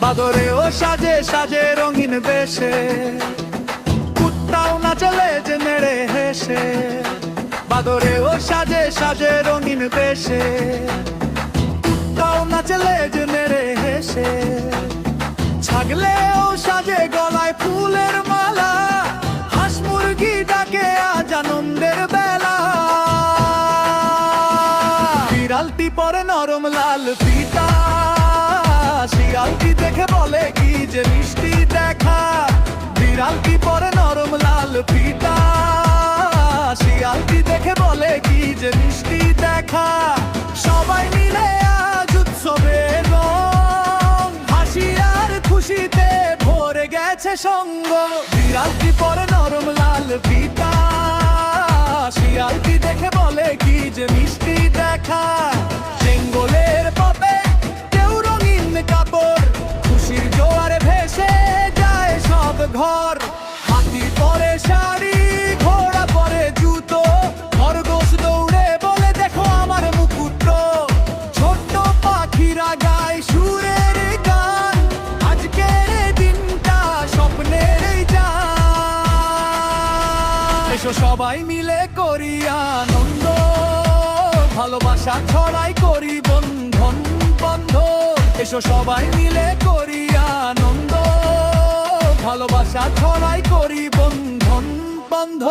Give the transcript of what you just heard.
বাদরেও সাজে সাজে রঙিন বেশে, কুত্তাও নাচে লেজ নেড়ে হেসে। বাদরেও সাজে সাজে রঙিন বেশে, কুত্তাও নাচে লেজ নেড়ে হেসে। ছাগলেও সাজে গলায় ফুলের মালা, হাঁস মুরগি ডাকে আজ আনন্দের বেলা। বিড়ালটি পরে নরম লাল ফিতা, শিয়ালটি দেখে বলে কি যে মিষ্টি দেখা। বিড়ালটি পরে নরম লাল ফিতা, শিয়ালটি দেখে বলে কি যে মিষ্টি দেখা। সবাই মিলে আজ উৎসবের রং, হাসি আর খুশিতে ভরে গেছে সঙ্গ। বিড়ালটি পরে নরম লাল ফিতা, শিয়ালটি দেখে বলে কি যে মিষ্টি দেখা। চেঙ্গলের পপে কেউ রঙিন কাপড়, খুশির জোয়ারে ভেসে যায় সব ঘর। হাতি পরে শাড়ি, ঘোড়া পরে জুতো, খরগোশ দৌড়ে বলে দেখো আমার মুকুট। ছোট্ট পাখিরা গায় সুরের গান, আজকের দিনটা স্বপ্নের যান। এসো সবাই মিলে করি আনন্দ, ভালোবাসা ছড়াই করি বন্ধন বন্ধ। এসো সবাই মিলে করি আনন্দ, ভালোবাসা ছড়াই করি বন্ধন বন্ধ।